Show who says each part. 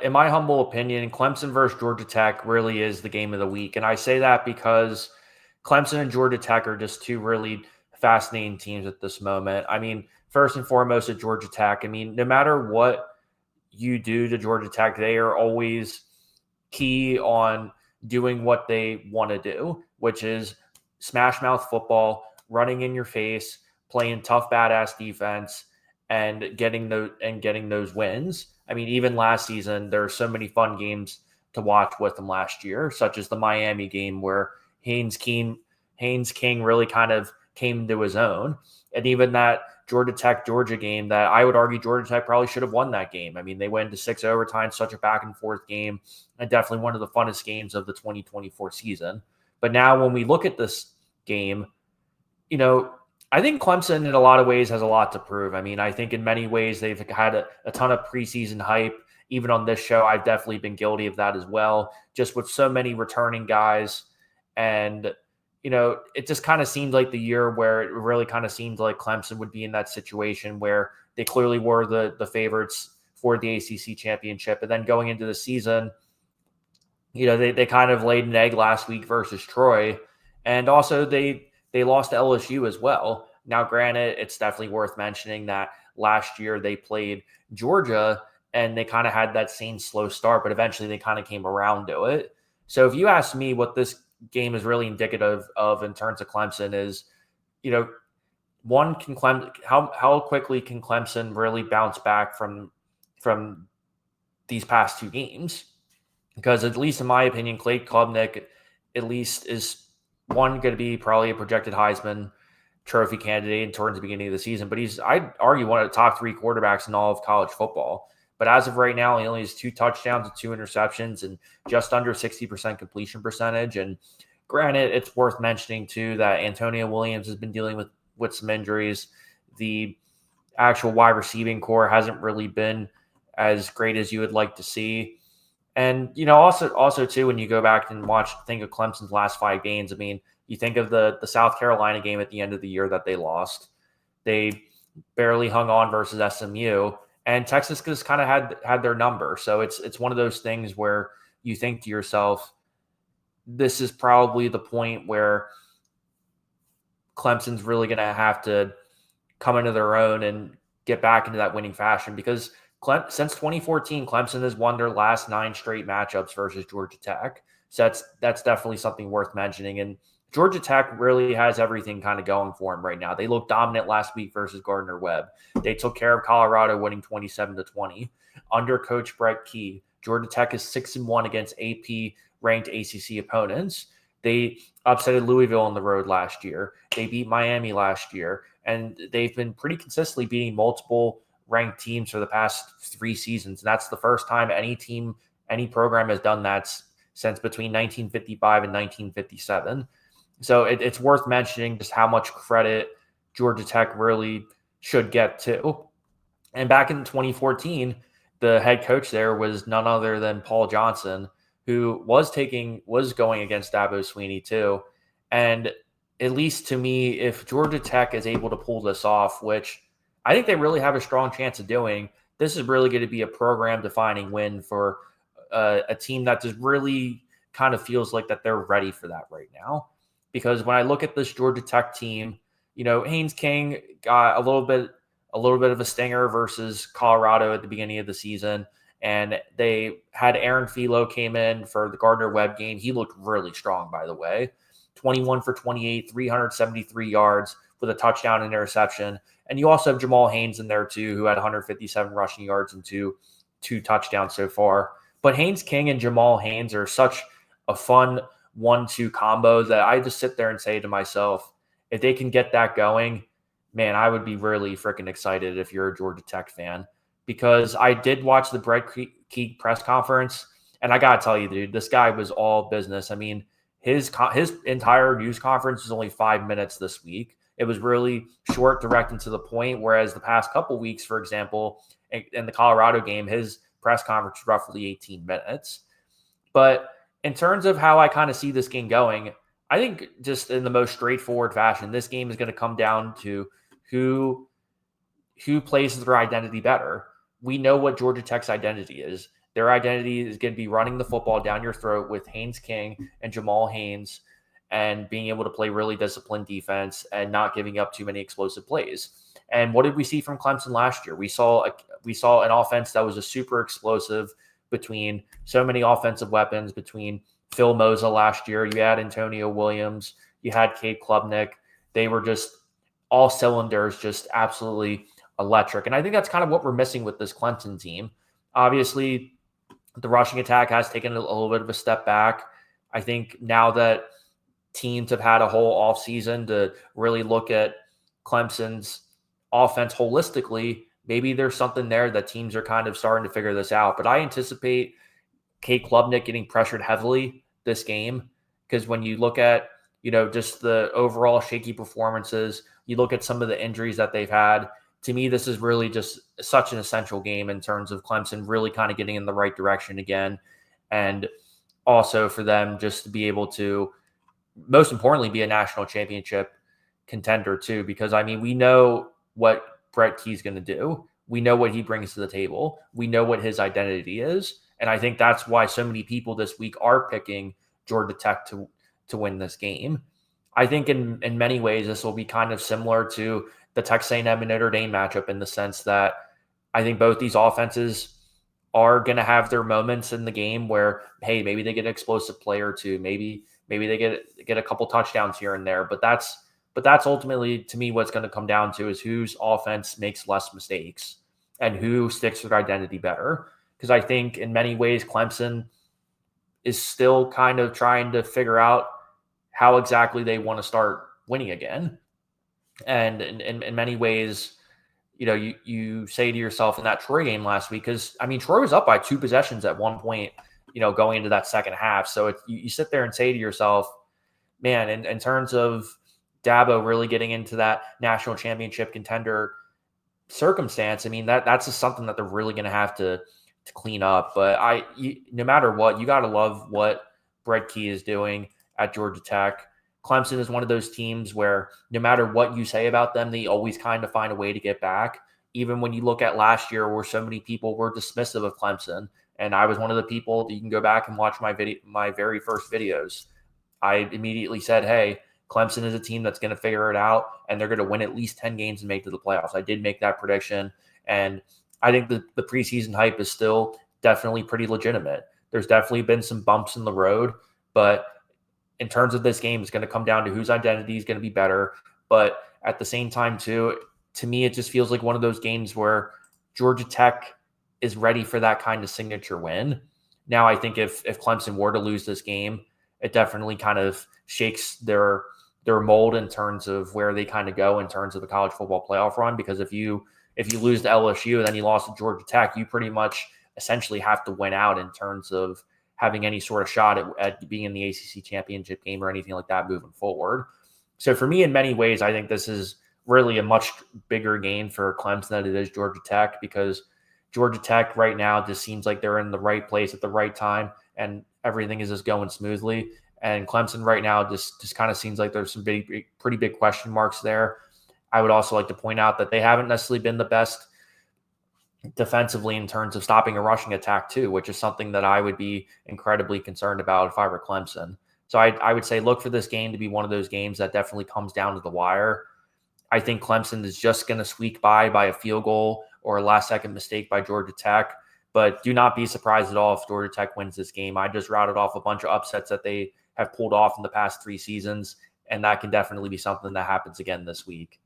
Speaker 1: in my humble opinion, Clemson versus Georgia Tech really is the game of the week. And I say that because Clemson and Georgia Tech are just two really fascinating teams at this moment. I mean, first and foremost at Georgia Tech, I mean, no matter what you do to Georgia Tech, they are always key on doing what they want to do, which is smash mouth football, running in your face, playing tough badass defense, and getting those wins. I mean, even last season, there are so many fun games to watch with them last year, such as the Miami game where Haynes King really kind of came to his own, and even that Georgia game that I would argue Georgia Tech probably should have won that game. I mean, they went into 6 overtime, such a back and forth game, and definitely one of the funnest games of the 2024 season. But now when we look at this game, I think Clemson in a lot of ways has a lot to prove. I mean, I think in many ways they've had a ton of preseason hype. Even on this show, I've definitely been guilty of that as well, just with so many returning guys. And, it just kind of seemed like the year where it really kind of seemed like Clemson would be in that situation where they clearly were the favorites for the ACC championship. And then going into the season, they kind of laid an egg last week versus Troy. And also they lost to LSU as well. Now, granted, it's definitely worth mentioning that last year they played Georgia and they kind of had that same slow start, but eventually they kind of came around to it. So if you ask me what this game is really indicative of in terms of Clemson is, one, how quickly can Clemson really bounce back from these past two games? Because at least in my opinion, Cade Klubnik at least is one going to be probably a projected Heisman Trophy candidate towards the beginning of the season, but I'd argue one of the top three quarterbacks in all of college football. But as of right now, he only has 2 touchdowns and 2 interceptions and just under 60% completion percentage. And granted, it's worth mentioning too that Antonio Williams has been dealing with some injuries. The actual wide receiving core hasn't really been as great as you would like to see. And, also too, when you go back and think of Clemson's last 5 games, I mean, you think of the South Carolina game at the end of the year that they lost. They barely hung on versus SMU, and Texas just kind of had their number. So it's one of those things where you think to yourself, this is probably the point where Clemson's really going to have to come into their own and get back into that winning fashion, because since 2014, Clemson has won their last 9 straight matchups versus Georgia Tech. So that's definitely something worth mentioning. And Georgia Tech really has everything kind of going for them right now. They looked dominant last week versus Gardner-Webb. They took care of Colorado, winning 27-20. Under Coach Brett Key, Georgia Tech is 6-1 against AP-ranked ACC opponents. They upsetted Louisville on the road last year. They beat Miami last year. And they've been pretty consistently beating multiple ranked teams for the past 3 seasons. And that's the first time any program has done that since between 1955 and 1957. So it's worth mentioning just how much credit Georgia Tech really should get to. And back in 2014, the head coach there was none other than Paul Johnson, who was going against Dabo Swinney too. And at least to me, if Georgia Tech is able to pull this off, which I think they really have a strong chance of doing, this is really going to be a program-defining win for a team that just really kind of feels like that they're ready for that right now. Because when I look at this Georgia Tech team, Haynes King got a little bit of a stinger versus Colorado at the beginning of the season, and they had Aaron Philo came in for the Gardner-Webb game. He looked really strong, by the way. 21 for 28, 373 yards with a touchdown and interception. And you also have Jamal Haynes in there too, who had 157 rushing yards and two touchdowns so far. But Haynes King and Jamal Haynes are such a fun 1-2 combo that I just sit there and say to myself, if they can get that going, man, I would be really freaking excited if you're a Georgia Tech fan. Because I did watch the Brett Key press conference, and I got to tell you, dude, this guy was all business. I mean, his entire news conference was only 5 minutes this week. It was really short, direct, and to the point, whereas the past couple weeks, for example, in the Colorado game, his press conference was roughly 18 minutes. But in terms of how I kind of see this game going, I think just in the most straightforward fashion, this game is going to come down to who plays their identity better. We know what Georgia Tech's identity is. Their identity is going to be running the football down your throat with Haynes King and Jamal Haynes, and being able to play really disciplined defense and not giving up too many explosive plays. And what did we see from Clemson last year? We saw an offense that was a super explosive between so many offensive weapons, between Phil Moza last year. You had Antonio Williams, you had Cade Klubnik. They were just all cylinders, just absolutely electric. And I think that's kind of what we're missing with this Clemson team. Obviously, the rushing attack has taken a little bit of a step back. I think now that teams have had a whole offseason to really look at Clemson's offense holistically, maybe there's something there that teams are kind of starting to figure this out. But I anticipate Cade Klubnik getting pressured heavily this game, because when you look at, just the overall shaky performances, you look at some of the injuries that they've had. To me, this is really just such an essential game in terms of Clemson really kind of getting in the right direction again. And also for them just to be able to, most importantly, be a national championship contender too, because we know what Brett Key's going to do. We know what he brings to the table. We know what his identity is. And I think that's why so many people this week are picking Georgia Tech to win this game. I think in many ways, this will be kind of similar to the Texas A&M and Notre Dame matchup, in the sense that I think both these offenses are going to have their moments in the game where, hey, maybe they get an explosive play or two. Maybe they get a couple touchdowns here and there. But that's ultimately, to me, what's going to come down to is whose offense makes less mistakes and who sticks to their identity better. Because I think in many ways, Clemson is still kind of trying to figure out how exactly they want to start winning again. And in many ways, you say to yourself in that Troy game last week, because Troy was up by 2 possessions at one point, going into that second half. So you sit there and say to yourself, man, in terms of Dabo really getting into that national championship contender circumstance, that's just something that they're really going to have to clean up. But no matter what, you got to love what Brett Key is doing at Georgia Tech. Clemson is one of those teams where no matter what you say about them, they always kind of find a way to get back. Even when you look at last year, where so many people were dismissive of Clemson, and I was one of the people, you can go back and watch my very first videos. I immediately said, hey, Clemson is a team that's going to figure it out, and they're going to win at least 10 games and make it to the playoffs. I did make that prediction, and I think the preseason hype is still definitely pretty legitimate. There's definitely been some bumps in the road, but in terms of this game, it's going to come down to whose identity is going to be better. But at the same time, too, to me, it just feels like one of those games where Georgia Tech is ready for that kind of signature win. Now, I think if Clemson were to lose this game, it definitely kind of shakes their mold in terms of where they kind of go in terms of the college football playoff run. Because if you lose to LSU and then you lost to Georgia Tech, you pretty much essentially have to win out in terms of having any sort of shot at being in the ACC championship game or anything like that moving forward. So for me, in many ways, I think this is really a much bigger game for Clemson than it is Georgia Tech, because Georgia Tech right now just seems like they're in the right place at the right time and everything is just going smoothly. And Clemson right now just kind of seems like there's some pretty big question marks there. I would also like to point out that they haven't necessarily been the best defensively in terms of stopping a rushing attack too, which is something that I would be incredibly concerned about if I were Clemson. So I would say look for this game to be one of those games that definitely comes down to the wire. I think Clemson is just going to squeak by a field goal or a last-second mistake by Georgia Tech. But do not be surprised at all if Georgia Tech wins this game. I just routed off a bunch of upsets that they have pulled off in the past 3 seasons, and that can definitely be something that happens again this week.